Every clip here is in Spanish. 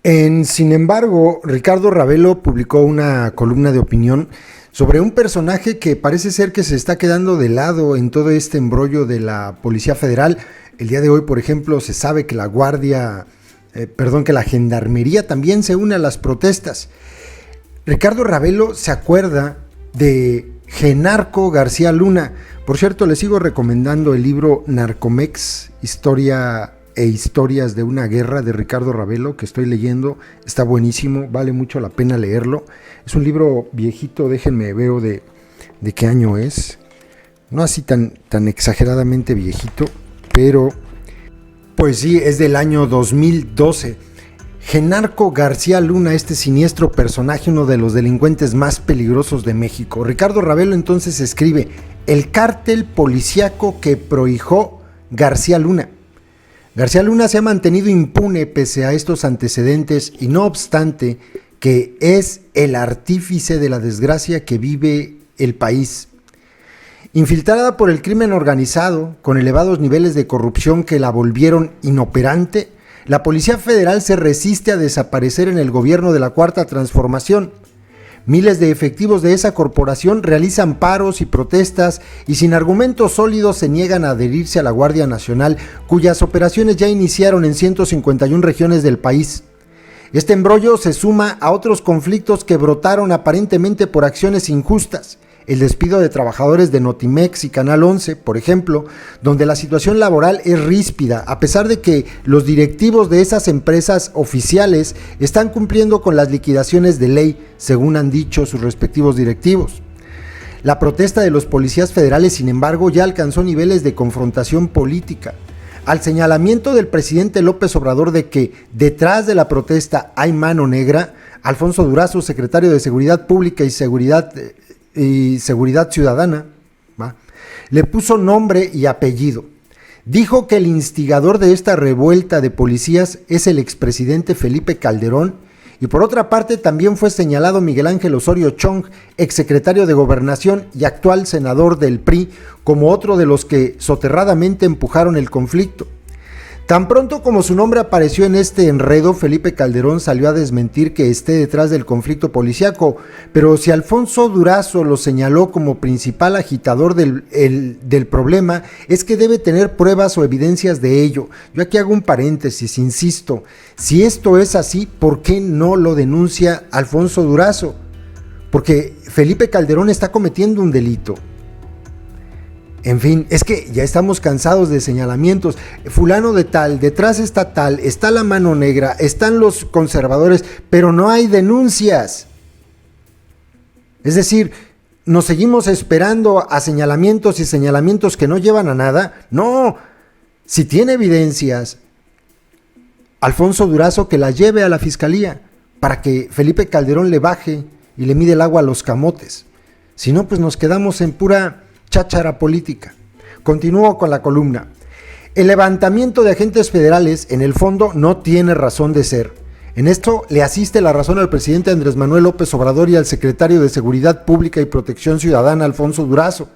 Sin embargo, Ricardo Ravelo publicó una columna de opinión sobre un personaje que parece ser que se está quedando de lado en todo este embrollo de la Policía Federal. El día de hoy, por ejemplo, se sabe que que la Gendarmería también se une a las protestas. Ricardo Ravelo se acuerda de Genarco García Luna. Por cierto, les sigo recomendando el libro Narcomex, Historia e Historias de una Guerra, de Ricardo Ravelo, que estoy leyendo. Está buenísimo, vale mucho la pena leerlo. Es un libro viejito, déjenme veo de qué año es. No así tan exageradamente viejito, pero pues sí, es del año 2012. Genarco García Luna, este siniestro personaje, uno de los delincuentes más peligrosos de México. Ricardo Ravelo entonces escribe: el cártel policíaco que prohijó García Luna. García Luna se ha mantenido impune pese a estos antecedentes y no obstante que es el artífice de la desgracia que vive el país. Infiltrada por el crimen organizado, con elevados niveles de corrupción que la volvieron inoperante, la Policía Federal se resiste a desaparecer en el gobierno de la Cuarta Transformación. Miles de efectivos de esa corporación realizan paros y protestas y sin argumentos sólidos se niegan a adherirse a la Guardia Nacional, cuyas operaciones ya iniciaron en 151 regiones del país. Este embrollo se suma a otros conflictos que brotaron aparentemente por acciones injustas. El despido de trabajadores de Notimex y Canal 11, por ejemplo, donde la situación laboral es ríspida, a pesar de que los directivos de esas empresas oficiales están cumpliendo con las liquidaciones de ley, según han dicho sus respectivos directivos. La protesta de los policías federales, sin embargo, ya alcanzó niveles de confrontación política. Al señalamiento del presidente López Obrador de que detrás de la protesta hay mano negra, Alfonso Durazo, secretario de Seguridad Pública y Seguridad Ciudadana, le puso nombre y apellido. Dijo que el instigador de esta revuelta de policías es el expresidente Felipe Calderón, y por otra parte también fue señalado Miguel Ángel Osorio Chong, exsecretario de Gobernación y actual senador del PRI, como otro de los que soterradamente empujaron el conflicto. Tan pronto como su nombre apareció en este enredo, Felipe Calderón salió a desmentir que esté detrás del conflicto policíaco, pero si Alfonso Durazo lo señaló como principal agitador del problema, es que debe tener pruebas o evidencias de ello. Yo aquí hago un paréntesis, insisto, si esto es así, ¿por qué no lo denuncia Alfonso Durazo? Porque Felipe Calderón está cometiendo un delito. En fin, es que ya estamos cansados de señalamientos. Fulano de tal, detrás está tal, está la mano negra, están los conservadores, pero no hay denuncias. Es decir, nos seguimos esperando a señalamientos y señalamientos que no llevan a nada. No, si tiene evidencias, Alfonso Durazo que las lleve a la fiscalía para que Felipe Calderón le baje y le mide el agua a los camotes. Si no, pues nos quedamos en pura cháchara política. Continúo con la columna. El levantamiento de agentes federales, en el fondo, no tiene razón de ser. En esto le asiste la razón al presidente Andrés Manuel López Obrador y al secretario de Seguridad Pública y Protección Ciudadana, Alfonso Durazo.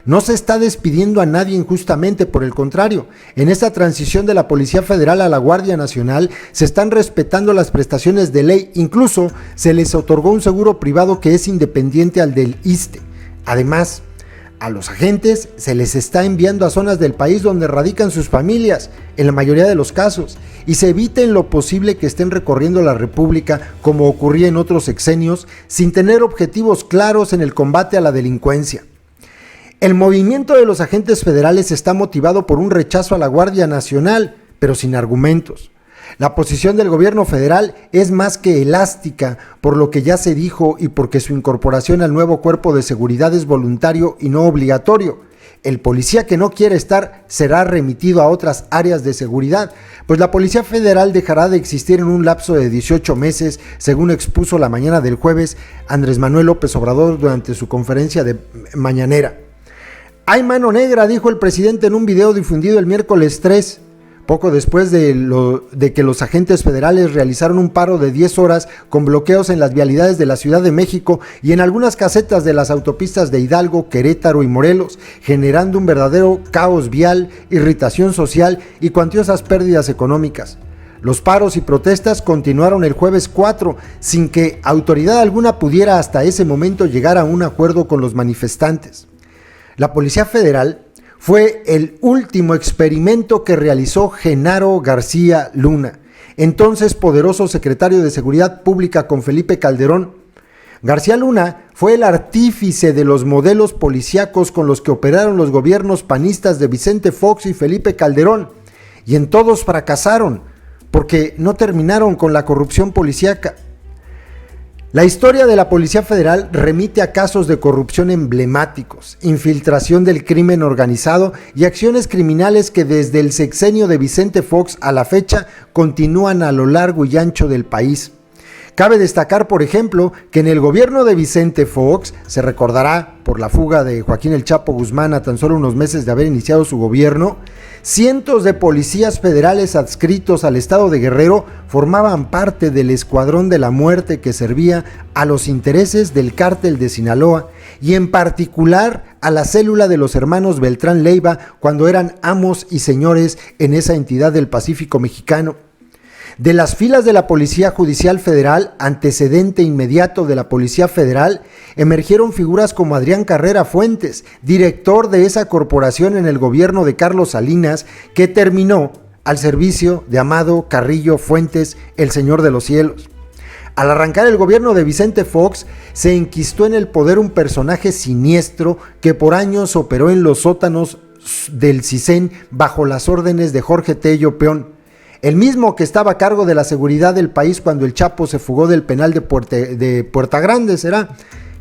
No se está despidiendo a nadie injustamente, por el contrario, en esta transición de la Policía Federal a la Guardia Nacional se están respetando las prestaciones de ley, incluso se les otorgó un seguro privado que es independiente al del ISSSTE. Además, a los agentes se les está enviando a zonas del país donde radican sus familias, en la mayoría de los casos, y se evita en lo posible que estén recorriendo la República, como ocurría en otros sexenios, sin tener objetivos claros en el combate a la delincuencia. El movimiento de los agentes federales está motivado por un rechazo a la Guardia Nacional, pero sin argumentos. La posición del gobierno federal es más que elástica, por lo que ya se dijo y porque su incorporación al nuevo cuerpo de seguridad es voluntario y no obligatorio. El policía que no quiere estar será remitido a otras áreas de seguridad, pues la Policía Federal dejará de existir en un lapso de 18 meses, según expuso la mañana del jueves Andrés Manuel López Obrador durante su conferencia de mañanera. Hay mano negra, dijo el presidente en un video difundido el miércoles 3. Poco después de que los agentes federales realizaron un paro de 10 horas con bloqueos en las vialidades de la Ciudad de México y en algunas casetas de las autopistas de Hidalgo, Querétaro y Morelos, generando un verdadero caos vial, irritación social y cuantiosas pérdidas económicas. Los paros y protestas continuaron el jueves 4, sin que autoridad alguna pudiera hasta ese momento llegar a un acuerdo con los manifestantes. La Policía Federal fue el último experimento que realizó Genaro García Luna, entonces poderoso secretario de Seguridad Pública con Felipe Calderón. García Luna fue el artífice de los modelos policíacos con los que operaron los gobiernos panistas de Vicente Fox y Felipe Calderón, y en todos fracasaron, porque no terminaron con la corrupción policíaca. La historia de la Policía Federal remite a casos de corrupción emblemáticos, infiltración del crimen organizado y acciones criminales que desde el sexenio de Vicente Fox a la fecha continúan a lo largo y ancho del país. Cabe destacar, por ejemplo, que en el gobierno de Vicente Fox, se recordará por la fuga de Joaquín El Chapo Guzmán a tan solo unos meses de haber iniciado su gobierno, cientos de policías federales adscritos al estado de Guerrero formaban parte del escuadrón de la muerte que servía a los intereses del cártel de Sinaloa y en particular a la célula de los hermanos Beltrán Leiva cuando eran amos y señores en esa entidad del Pacífico mexicano. De las filas de la Policía Judicial Federal, antecedente inmediato de la Policía Federal, emergieron figuras como Adrián Carrera Fuentes, director de esa corporación en el gobierno de Carlos Salinas, que terminó al servicio de Amado Carrillo Fuentes, el Señor de los Cielos. Al arrancar el gobierno de Vicente Fox, se enquistó en el poder un personaje siniestro que por años operó en los sótanos del CISEN bajo las órdenes de Jorge Tello Peón, el mismo que estaba a cargo de la seguridad del país cuando el Chapo se fugó del penal de Puerta Grande, será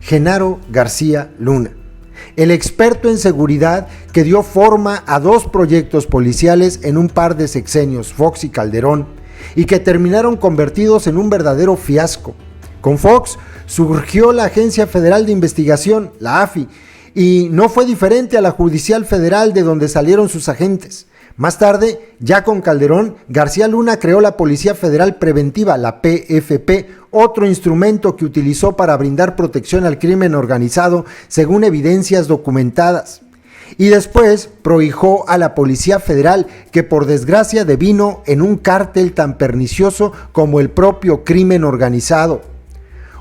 Genaro García Luna, el experto en seguridad que dio forma a dos proyectos policiales en un par de sexenios, Fox y Calderón, y que terminaron convertidos en un verdadero fiasco. Con Fox surgió la Agencia Federal de Investigación, la AFI, y no fue diferente a la Judicial Federal de donde salieron sus agentes. Más tarde, ya con Calderón, García Luna creó la Policía Federal Preventiva, la PFP, otro instrumento que utilizó para brindar protección al crimen organizado, según evidencias documentadas. Y después prohijó a la Policía Federal, que por desgracia devino en un cártel tan pernicioso como el propio crimen organizado.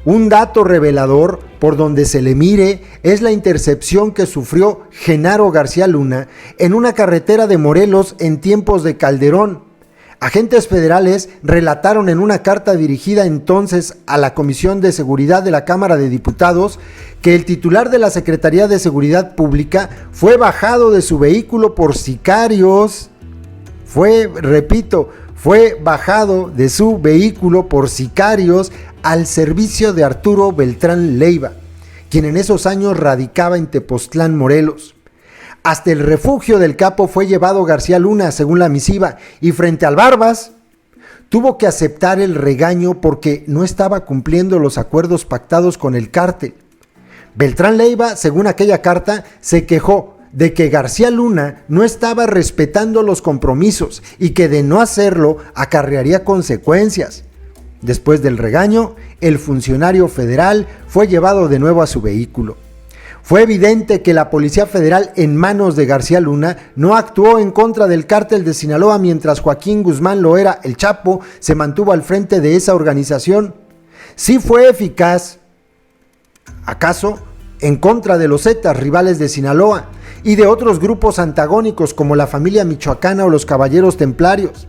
Un dato revelador, por donde se le mire, es la intercepción que sufrió Genaro García Luna en una carretera de Morelos en tiempos de Calderón. Agentes federales relataron en una carta dirigida entonces a la Comisión de Seguridad de la Cámara de Diputados que el titular de la Secretaría de Seguridad Pública fue bajado de su vehículo por sicarios. Fue bajado de su vehículo por sicarios al servicio de Arturo Beltrán Leiva, quien en esos años radicaba en Tepoztlán, Morelos. Hasta el refugio del capo fue llevado García Luna, según la misiva, y frente al Barbas tuvo que aceptar el regaño porque no estaba cumpliendo los acuerdos pactados con el cártel. Beltrán Leiva, según aquella carta, se quejó de que García Luna no estaba respetando los compromisos y que de no hacerlo acarrearía consecuencias. Después del regaño, el funcionario federal fue llevado de nuevo a su vehículo. Fue evidente que la Policía Federal en manos de García Luna no actuó en contra del cártel de Sinaloa mientras Joaquín Guzmán Loera, el Chapo, se mantuvo al frente de esa organización. Sí fue eficaz, ¿acaso?, en contra de los Zetas, rivales de Sinaloa, y de otros grupos antagónicos como la familia michoacana o los caballeros templarios.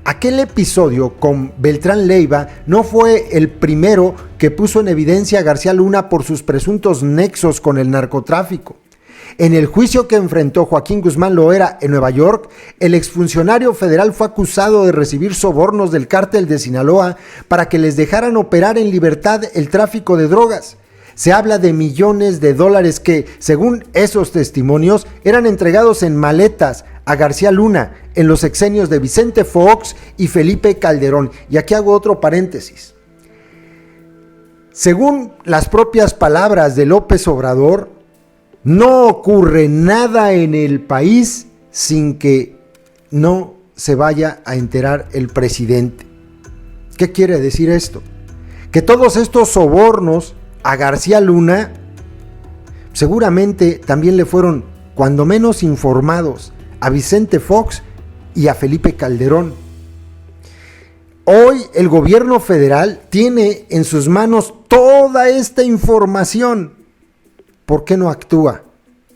Aquel episodio con Beltrán Leiva no fue el primero que puso en evidencia a García Luna por sus presuntos nexos con el narcotráfico. En el juicio que enfrentó Joaquín Guzmán Loera en Nueva York, el exfuncionario federal fue acusado de recibir sobornos del cártel de Sinaloa para que les dejaran operar en libertad el tráfico de drogas. Se habla de millones de dólares que, según esos testimonios, eran entregados en maletas a García Luna en los sexenios de Vicente Fox y Felipe Calderón. Y aquí hago otro paréntesis. Según las propias palabras de López Obrador, no ocurre nada en el país sin que no se vaya a enterar el presidente. ¿Qué quiere decir esto? Que todos estos sobornos a García Luna seguramente también le fueron, cuando menos, informados a Vicente Fox y a Felipe Calderón. Hoy el gobierno federal tiene en sus manos toda esta información. ¿Por qué no actúa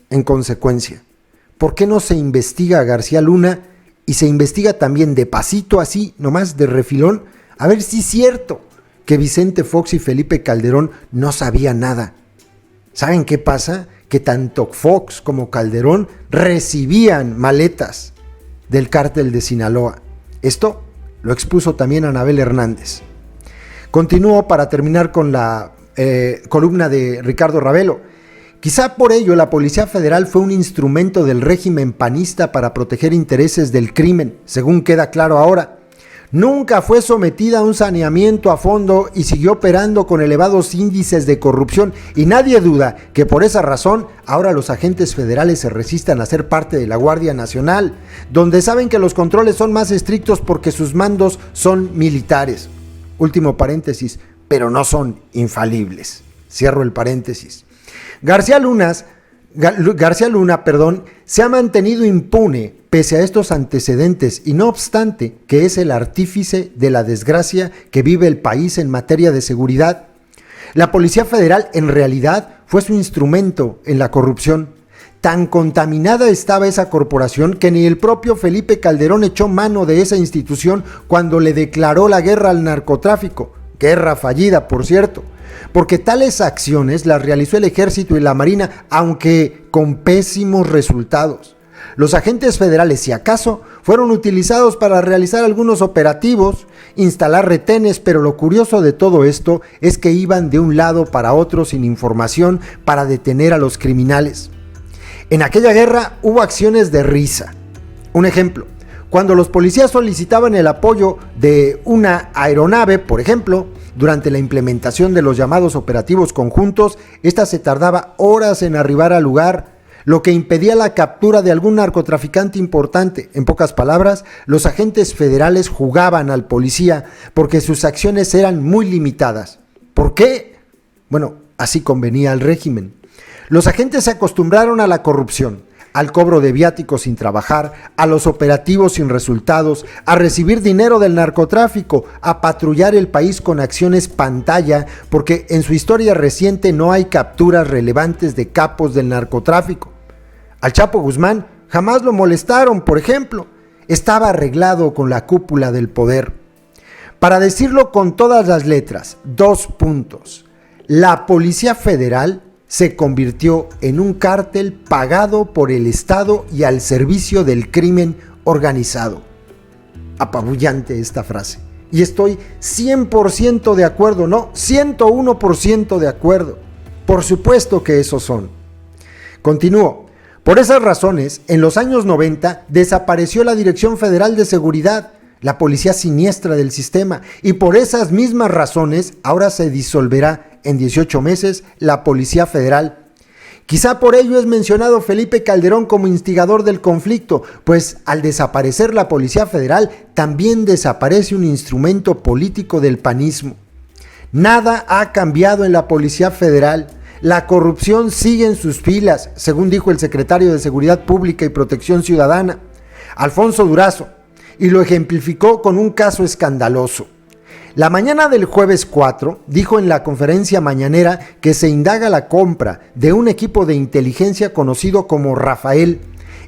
en consecuencia? ¿Por qué no se investiga a García Luna y se investiga también de pasito así, nomás de refilón, a ver si es cierto que Vicente Fox y Felipe Calderón no sabían nada? ¿Saben qué pasa? Que tanto Fox como Calderón recibían maletas del cártel de Sinaloa. Esto lo expuso también Anabel Hernández. Continúo para terminar con la columna de Ricardo Ravelo. Quizá por ello la Policía Federal fue un instrumento del régimen panista para proteger intereses del crimen, según queda claro ahora. Nunca fue sometida a un saneamiento a fondo y siguió operando con elevados índices de corrupción, y nadie duda que por esa razón ahora los agentes federales se resistan a ser parte de la Guardia Nacional, donde saben que los controles son más estrictos porque sus mandos son militares. Último paréntesis, pero no son infalibles. Cierro el paréntesis. García Luna, se ha mantenido impune pese a estos antecedentes y no obstante que es el artífice de la desgracia que vive el país en materia de seguridad. La Policía Federal en realidad fue su instrumento en la corrupción. Tan contaminada estaba esa corporación que ni el propio Felipe Calderón echó mano de esa institución cuando le declaró la guerra al narcotráfico. Guerra fallida, por cierto, porque tales acciones las realizó el Ejército y la Marina, aunque con pésimos resultados. Los agentes federales, si acaso, fueron utilizados para realizar algunos operativos, instalar retenes, pero lo curioso de todo esto es que iban de un lado para otro sin información para detener a los criminales. En aquella guerra hubo acciones de risa. Un ejemplo, cuando los policías solicitaban el apoyo de una aeronave, por ejemplo, durante la implementación de los llamados operativos conjuntos, esta se tardaba horas en arribar al lugar, lo que impedía la captura de algún narcotraficante importante. En pocas palabras, los agentes federales jugaban al policía porque sus acciones eran muy limitadas. ¿Por qué? Bueno, así convenía al régimen. Los agentes se acostumbraron a la corrupción, al cobro de viáticos sin trabajar, a los operativos sin resultados, a recibir dinero del narcotráfico, a patrullar el país con acciones pantalla, porque en su historia reciente no hay capturas relevantes de capos del narcotráfico. Al Chapo Guzmán jamás lo molestaron, por ejemplo. Estaba arreglado con la cúpula del poder. Para decirlo con todas las letras, 2 puntos. La Policía Federal se convirtió en un cártel pagado por el Estado y al servicio del crimen organizado. Apabullante esta frase. Y estoy 100% de acuerdo, no, 101% de acuerdo. Por supuesto que esos son. Continúo. Por esas razones, en los años 90 desapareció la Dirección Federal de Seguridad, la policía siniestra del sistema, y por esas mismas razones ahora se disolverá en 18 meses la Policía Federal. Quizá por ello es mencionado Felipe Calderón como instigador del conflicto, pues al desaparecer la Policía Federal también desaparece un instrumento político del panismo. Nada ha cambiado en la Policía Federal. La corrupción sigue en sus filas, según dijo el secretario de Seguridad Pública y Protección Ciudadana, Alfonso Durazo, y lo ejemplificó con un caso escandaloso. La mañana del jueves 4 dijo en la conferencia mañanera que se indaga la compra de un equipo de inteligencia conocido como Rafael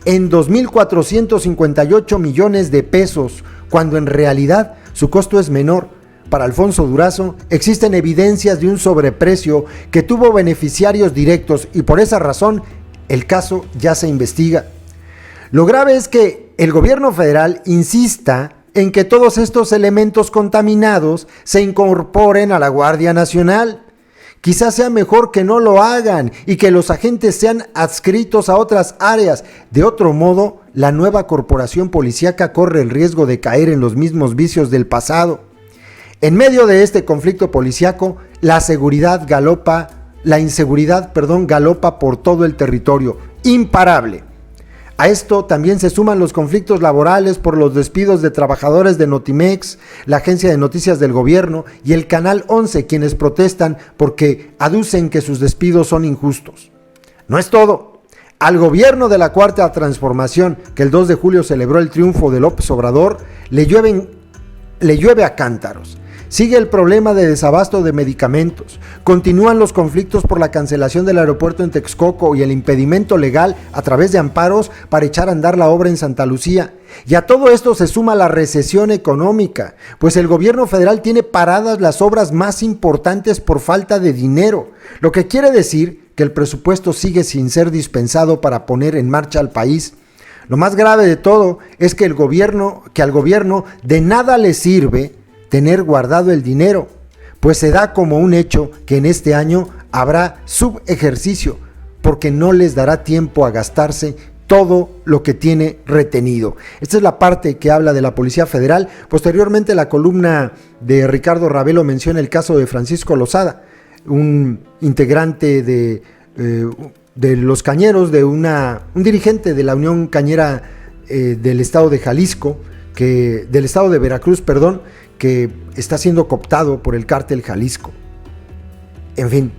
en 2.458 millones de pesos, cuando en realidad su costo es menor. Para Alfonso Durazo existen evidencias de un sobreprecio que tuvo beneficiarios directos y por esa razón el caso ya se investiga. Lo grave es que el gobierno federal insista en que todos estos elementos contaminados se incorporen a la Guardia Nacional. Quizás sea mejor que no lo hagan y que los agentes sean adscritos a otras áreas. De otro modo, la nueva corporación policíaca corre el riesgo de caer en los mismos vicios del pasado. En medio de este conflicto policíaco, la inseguridad galopa por todo el territorio, imparable. A esto también se suman los conflictos laborales por los despidos de trabajadores de Notimex, la agencia de noticias del gobierno y el Canal 11, quienes protestan porque aducen que sus despidos son injustos. No es todo. Al gobierno de la Cuarta Transformación, que el 2 de julio celebró el triunfo de López Obrador, le llueven le llueve a cántaros. Sigue el problema de desabasto de medicamentos. Continúan los conflictos por la cancelación del aeropuerto en Texcoco y el impedimento legal a través de amparos para echar a andar la obra en Santa Lucía. Y a todo esto se suma la recesión económica, pues el gobierno federal tiene paradas las obras más importantes por falta de dinero, lo que quiere decir que el presupuesto sigue sin ser dispensado para poner en marcha al país. Lo más grave de todo es que al gobierno de nada le sirve tener guardado el dinero, pues se da como un hecho que en este año habrá subejercicio, porque no les dará tiempo a gastarse todo lo que tiene retenido. Esta es la parte que habla de la Policía Federal. Posteriormente, la columna de Ricardo Ravelo menciona el caso de Francisco Lozada, un integrante de los cañeros, un dirigente de la Unión Cañera del estado de Jalisco, del estado de Veracruz, que está siendo cooptado por el cártel Jalisco. En fin,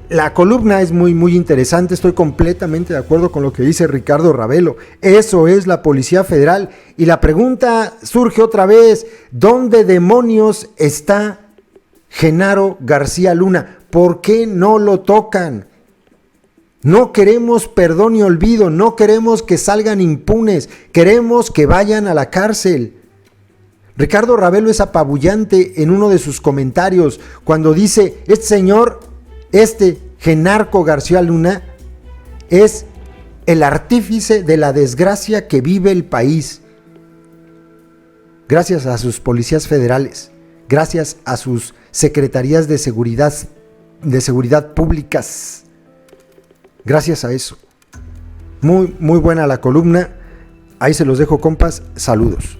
la columna es muy, muy interesante. Estoy completamente de acuerdo con lo que dice Ricardo Ravelo. Eso es la Policía Federal. Y la pregunta surge otra vez: ¿dónde demonios está Genaro García Luna? ¿Por qué no lo tocan? No queremos perdón ni olvido, no queremos que salgan impunes, queremos que vayan a la cárcel. Ricardo Ravelo es apabullante en uno de sus comentarios cuando dice: este señor, Genaro García Luna, es el artífice de la desgracia que vive el país. Gracias a sus policías federales, gracias a sus secretarías de seguridad públicas. Gracias a eso. Muy, muy buena la columna. Ahí se los dejo, compas. Saludos.